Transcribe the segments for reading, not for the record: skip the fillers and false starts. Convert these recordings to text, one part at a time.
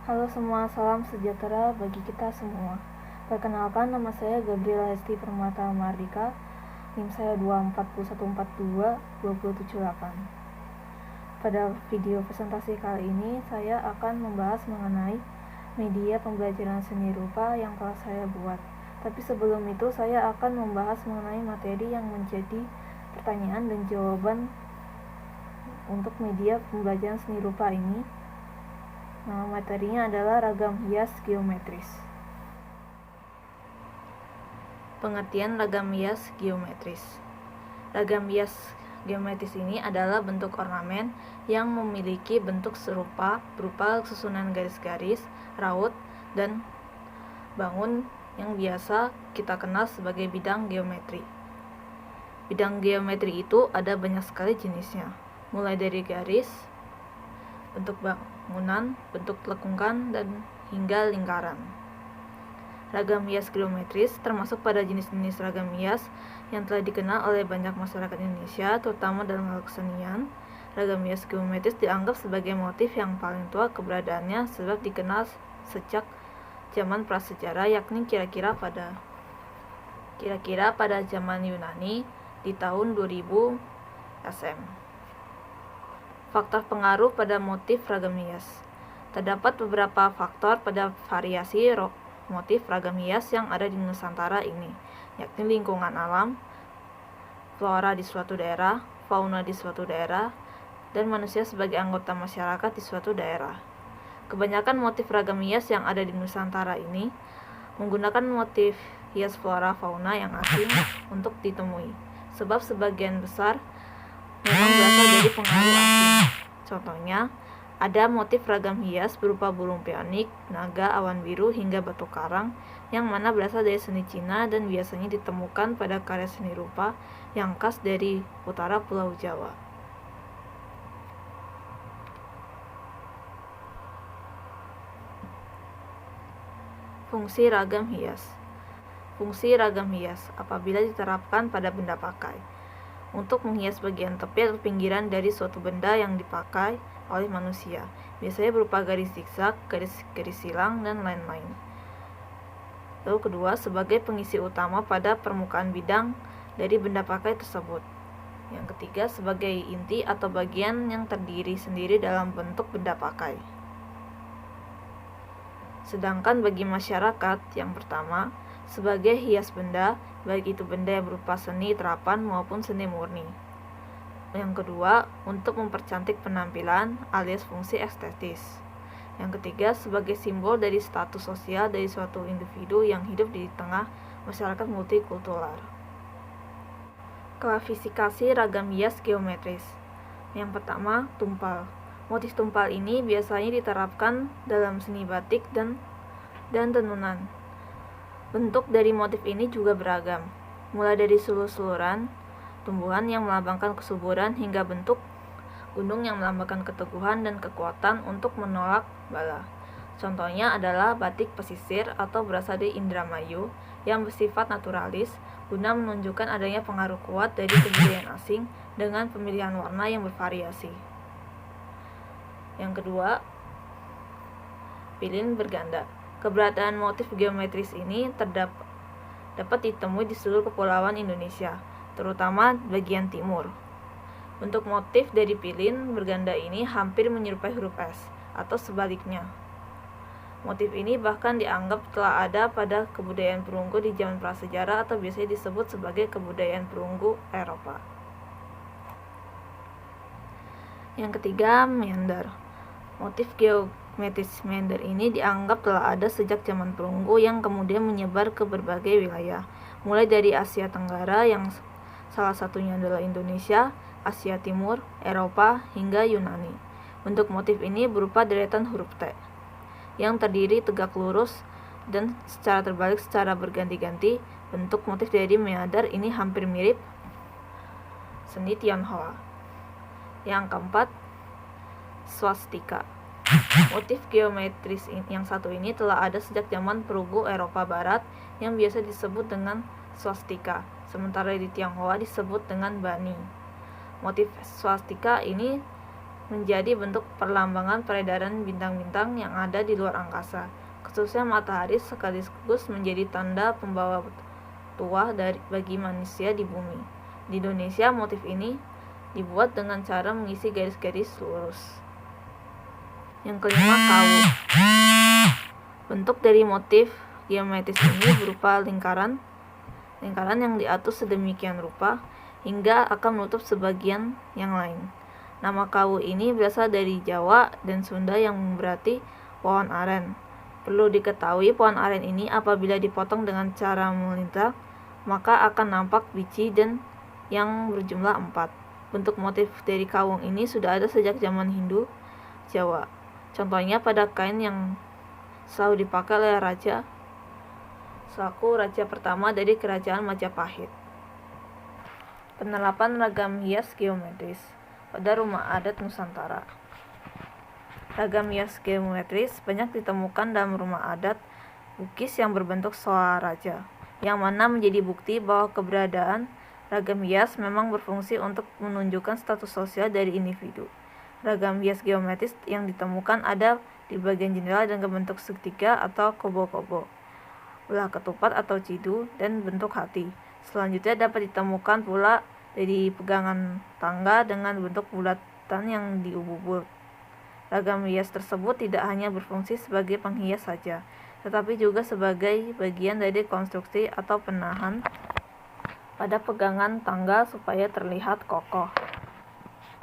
Halo semua, salam sejahtera bagi kita semua. Perkenalkan, nama saya Gabriela Hesti Permata Mardika. NIM saya 241422778. Pada video presentasi kali ini, saya akan membahas mengenai media pembelajaran seni rupa yang telah saya buat. Tapi sebelum itu, saya akan membahas mengenai materi yang menjadi pertanyaan dan jawaban untuk media pembelajaran seni rupa ini. Nama materinya adalah ragam hias geometris. Pengertian ragam hias geometris. Ragam hias geometris ini adalah bentuk ornamen yang memiliki bentuk serupa berupa susunan garis-garis, raut, dan bangun yang biasa kita kenal sebagai bidang geometri. Bidang geometri itu ada banyak sekali jenisnya, mulai dari garis, bentuk bangunan, bentuk lengkungan, dan hingga lingkaran. Ragam hias geometris termasuk pada jenis-jenis ragam hias yang telah dikenal oleh banyak masyarakat Indonesia, terutama dalam hal kesenian. Ragam hias geometris dianggap sebagai motif yang paling tua keberadaannya sebab dikenal sejak zaman prasejarah, yakni kira-kira pada zaman Yunani di tahun 2000 SM. Faktor pengaruh pada motif ragam hias. Terdapat beberapa faktor pada variasi motif ragam hias yang ada di Nusantara ini, yakni lingkungan alam, flora di suatu daerah, fauna di suatu daerah, dan manusia sebagai anggota masyarakat di suatu daerah. Kebanyakan motif ragam hias yang ada di Nusantara ini menggunakan motif hias flora fauna yang asing untuk ditemui, sebab sebagian besar memang berasal dari pengaruh asing. Contohnya, ada motif ragam hias berupa burung pionik, naga, awan biru, hingga batu karang yang mana berasal dari seni Cina dan biasanya ditemukan pada karya seni rupa yang khas dari utara Pulau Jawa. Fungsi ragam hias. Fungsi ragam hias apabila diterapkan pada benda pakai. Untuk menghias bagian tepi atau pinggiran dari suatu benda yang dipakai oleh manusia, biasanya berupa garis zigzag, garis silang, dan lain-lain. Lalu kedua, sebagai pengisi utama pada permukaan bidang dari benda pakai tersebut. Yang ketiga, sebagai inti atau bagian yang terdiri sendiri dalam bentuk benda pakai. Sedangkan bagi masyarakat, yang pertama, sebagai hias benda, baik itu benda yang berupa seni terapan maupun seni murni. Yang kedua, untuk mempercantik penampilan alias fungsi estetis. Yang ketiga, sebagai simbol dari status sosial dari suatu individu yang hidup di tengah masyarakat multikultural. Klasifikasi ragam hias geometris. Yang pertama, tumpal. Motif tumpal ini biasanya diterapkan dalam seni batik dan tenunan. Bentuk dari motif ini juga beragam, mulai dari sulur-suluran, tumbuhan yang melambangkan kesuburan, hingga bentuk gunung yang melambangkan keteguhan dan kekuatan untuk menolak bala. Contohnya adalah batik pesisir atau berasal dari Indramayu yang bersifat naturalis, guna menunjukkan adanya pengaruh kuat dari kebudayaan asing dengan pemilihan warna yang bervariasi. Yang kedua, pilin berganda. Keberadaan motif geometris ini dapat ditemui di seluruh kepulauan Indonesia, terutama bagian timur. Bentuk motif dari pilin berganda ini hampir menyerupai huruf S, atau sebaliknya. Motif ini bahkan dianggap telah ada pada kebudayaan perunggu di zaman prasejarah atau biasanya disebut sebagai kebudayaan perunggu Eropa. Yang ketiga, meander. Motif geometris meander ini dianggap telah ada sejak zaman perunggu yang kemudian menyebar ke berbagai wilayah, mulai dari Asia Tenggara yang salah satunya adalah Indonesia, Asia Timur, Eropa, hingga Yunani. Bentuk motif ini berupa deretan huruf T yang terdiri tegak lurus dan secara terbalik secara berganti-ganti. Bentuk motif dari meander ini hampir mirip seni Tionghoa. Yang keempat, swastika. Motif geometris yang satu ini telah ada sejak zaman perunggu Eropa Barat yang biasa disebut dengan swastika, sementara di Tionghoa disebut dengan bani. Motif swastika ini menjadi bentuk perlambangan peredaran bintang-bintang yang ada di luar angkasa, khususnya matahari, sekaligus menjadi tanda pembawa tuah bagi manusia di bumi. Di Indonesia, motif ini dibuat dengan cara mengisi garis-garis lurus. Yang kelima, kawu. Bentuk dari motif geometris ini berupa lingkaran yang diatur sedemikian rupa hingga akan menutup sebagian yang lain. Nama kawu ini berasal dari Jawa dan Sunda yang berarti pohon aren. Perlu diketahui, pohon aren ini apabila dipotong dengan cara melintas, maka akan nampak biji dan yang berjumlah 4. Bentuk motif dari kawung ini sudah ada sejak zaman Hindu Jawa. Contohnya pada kain yang selalu dipakai oleh raja selaku raja pertama dari kerajaan Majapahit. Penerapan ragam hias geometris pada rumah adat Nusantara. Ragam hias geometris banyak ditemukan dalam rumah adat Bugis yang berbentuk soa raja, yang mana menjadi bukti bahwa keberadaan ragam hias memang berfungsi untuk menunjukkan status sosial dari individu. Ragam hias geometris yang ditemukan ada di bagian jendela dengan bentuk segitiga atau kobo-kobo, belah ketupat atau cidu, dan bentuk hati. Selanjutnya dapat ditemukan pula dari pegangan tangga dengan bentuk bulatan yang diubur. Ragam hias tersebut tidak hanya berfungsi sebagai penghias saja, tetapi juga sebagai bagian dari konstruksi atau penahan pada pegangan tangga supaya terlihat kokoh.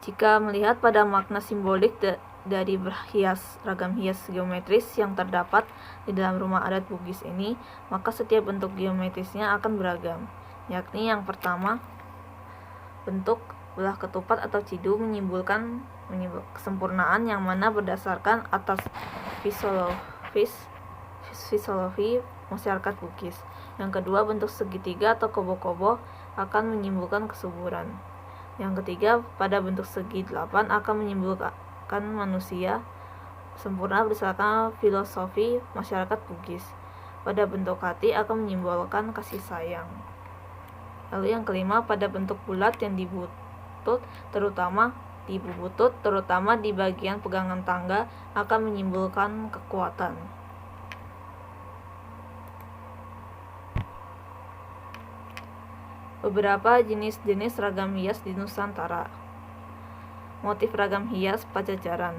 Jika melihat pada makna simbolik dari berhias ragam hias geometris yang terdapat di dalam rumah adat Bugis ini, maka setiap bentuk geometrisnya akan beragam, yakni yang pertama, bentuk belah ketupat atau cidu menyimbolkan kesempurnaan yang mana berdasarkan atas fisiologi masyarakat Bugis. Yang kedua, bentuk segitiga atau kobo-kobo akan menyimbolkan kesuburan. Yang ketiga, pada bentuk segi 8 akan menyimbolkan manusia sempurna berdasarkan filosofi masyarakat Bugis. Pada bentuk hati akan menyimbolkan kasih sayang. Lalu yang kelima, pada bentuk bulat yang di butut terutama di bagian pegangan tangga akan menyimbolkan kekuatan. Beberapa jenis-jenis ragam hias di Nusantara. Motif ragam hias Pajajaran.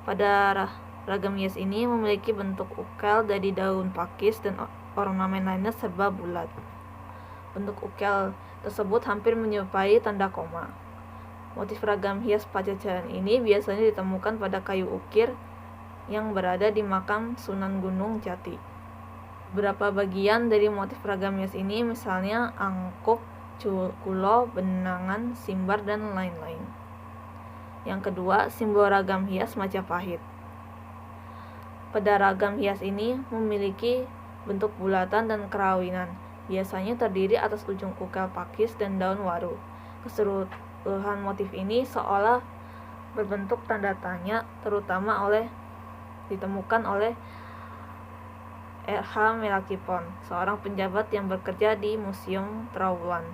Pada ragam hias ini memiliki bentuk ukel dari daun pakis dan ornamen lainnya serba bulat. Bentuk ukel tersebut hampir menyerupai tanda koma. Motif ragam hias Pajajaran ini biasanya ditemukan pada kayu ukir yang berada di makam Sunan Gunung Jati. Beberapa bagian dari motif ragam hias ini misalnya angkuk, kulo, benangan, simbar, dan lain-lain. Yang kedua, simbol ragam hias Majapahit. Pada ragam hias ini memiliki bentuk bulatan dan kerawinan, biasanya terdiri atas ujung ukel pakis dan daun waru. Keseluruhan motif ini seolah berbentuk tanda tanya, terutama ditemukan oleh R.H. Melakipon, seorang penjabat yang bekerja di Museum Trowulan.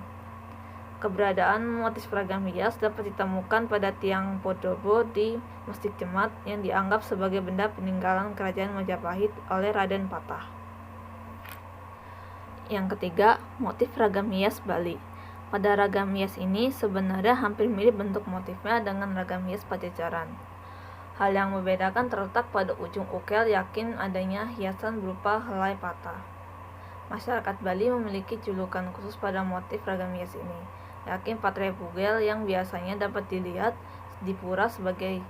Keberadaan motif ragam hias dapat ditemukan pada tiang Podobo di Masjid Jemat yang dianggap sebagai benda peninggalan kerajaan Majapahit oleh Raden Patah. Yang ketiga, motif ragam hias Bali. Pada ragam hias ini sebenarnya hampir mirip bentuk motifnya dengan ragam hias Pajajaran. Hal yang membedakan terletak pada ujung ukel, yakin adanya hiasan berupa helai patah. Masyarakat Bali memiliki julukan khusus pada motif ragam hias ini, yakin Patre Bugel, yang biasanya dapat dilihat di pura sebagai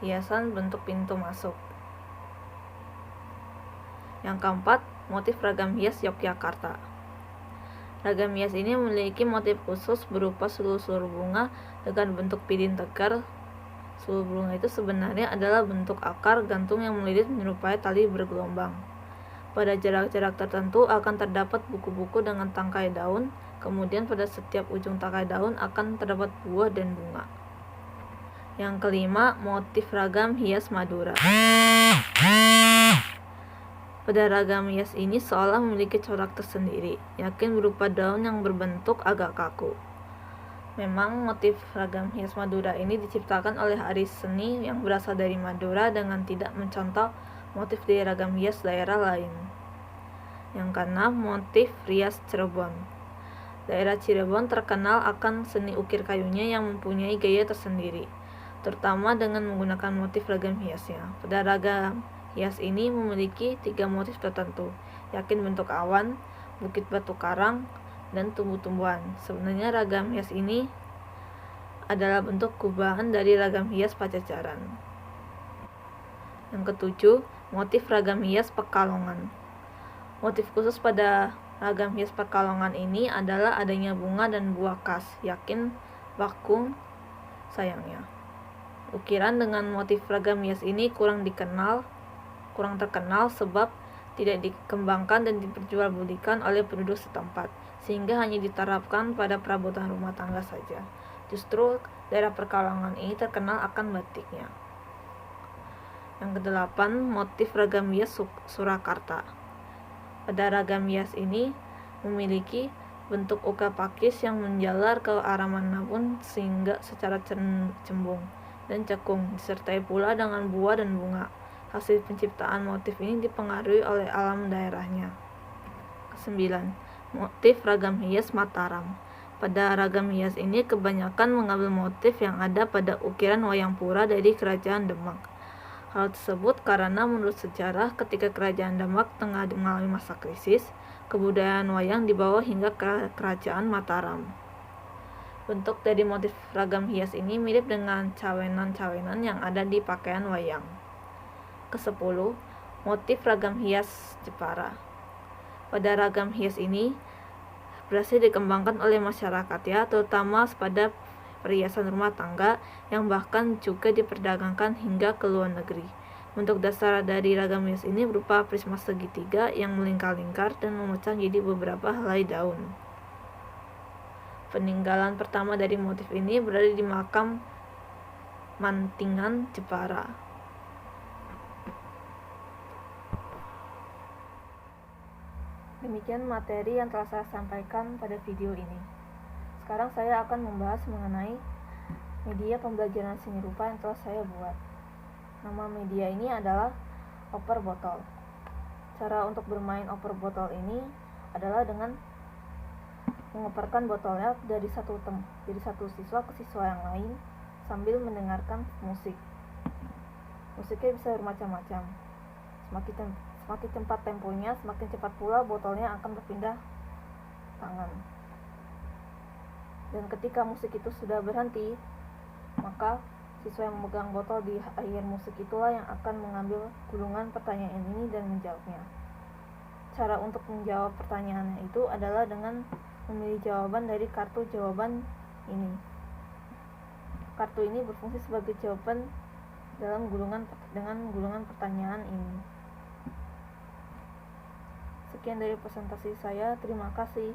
hiasan bentuk pintu masuk. Yang keempat, motif ragam hias Yogyakarta. Ragam hias ini memiliki motif khusus berupa sulur-sulur bunga dengan bentuk pirin tegar. Sulur bunga itu sebenarnya adalah bentuk akar gantung yang melilit menyerupai tali bergelombang. Pada jarak-jarak tertentu akan terdapat buku-buku dengan tangkai daun, kemudian pada setiap ujung tangkai daun akan terdapat buah dan bunga. Yang kelima, motif ragam hias Madura. Pada ragam hias ini seolah memiliki corak tersendiri, yakin berupa daun yang berbentuk agak kaku. Memang motif ragam hias Madura ini diciptakan oleh aris seni yang berasal dari Madura dengan tidak mencontoh motif di ragam hias daerah lain. Yang keenam, motif rias Cirebon. Daerah Cirebon terkenal akan seni ukir kayunya yang mempunyai gaya tersendiri, terutama dengan menggunakan motif ragam hiasnya. Pada ragam hias ini memiliki 3 motif tertentu, yakni bentuk awan, bukit batu karang, dan tumbuh-tumbuhan. Sebenarnya ragam hias ini adalah bentuk kubahan dari ragam hias Pajajaran. Yang ketujuh, motif ragam hias Pekalongan. Motif khusus pada ragam hias Pekalongan ini adalah adanya bunga dan buah khas, yakin bakung sayangnya. Ukiran dengan motif ragam hias ini kurang terkenal sebab tidak dikembangkan dan diperjualbelikan oleh penduduk setempat, sehingga hanya diterapkan pada perabotan rumah tangga saja. Justru daerah Pekalongan ini terkenal akan batiknya. Yang kedelapan, motif ragam hias Surakarta. Pada ragam hias ini memiliki bentuk uga pakis yang menjalar ke arah manapun sehingga secara cembung dan cekung, disertai pula dengan buah dan bunga. Hasil penciptaan motif ini dipengaruhi oleh alam daerahnya. Kesembilan, motif ragam hias Mataram. Pada ragam hias ini kebanyakan mengambil motif yang ada pada ukiran wayang pura dari Kerajaan Demak. Hal tersebut karena menurut sejarah ketika Kerajaan Demak tengah mengalami masa krisis, kebudayaan wayang dibawa hingga ke Kerajaan Mataram. Bentuk dari motif ragam hias ini mirip dengan cawenan-cawenan yang ada di pakaian wayang. Ke-10, motif ragam hias Jepara. Pada ragam hias ini berhasil dikembangkan oleh masyarakat terutama pada perhiasan rumah tangga yang bahkan juga diperdagangkan hingga ke luar negeri. Bentuk dasar dari ragam hias ini berupa prisma segitiga yang melingkar-lingkar dan memecah menjadi beberapa helai daun. Peninggalan pertama dari motif ini berada di makam Mantingan, Jepara. Demikian materi yang telah saya sampaikan pada video ini. Sekarang saya akan membahas mengenai media pembelajaran seni rupa yang telah saya buat. Nama media ini adalah oper botol. Cara untuk bermain oper botol ini adalah dengan mengoperkan botolnya dari satu siswa ke siswa yang lain sambil mendengarkan musik. Musiknya bisa bermacam-macam. Semakin cepat temponya, semakin cepat pula botolnya akan berpindah tangan. Dan ketika musik itu sudah berhenti, maka siswa yang memegang botol di akhir musik itulah yang akan mengambil gulungan pertanyaan ini dan menjawabnya. Cara untuk menjawab pertanyaannya itu adalah dengan memilih jawaban dari kartu jawaban ini. Kartu ini berfungsi sebagai jawaban dalam gulungan pertanyaan ini. Sekian dari presentasi saya, terima kasih.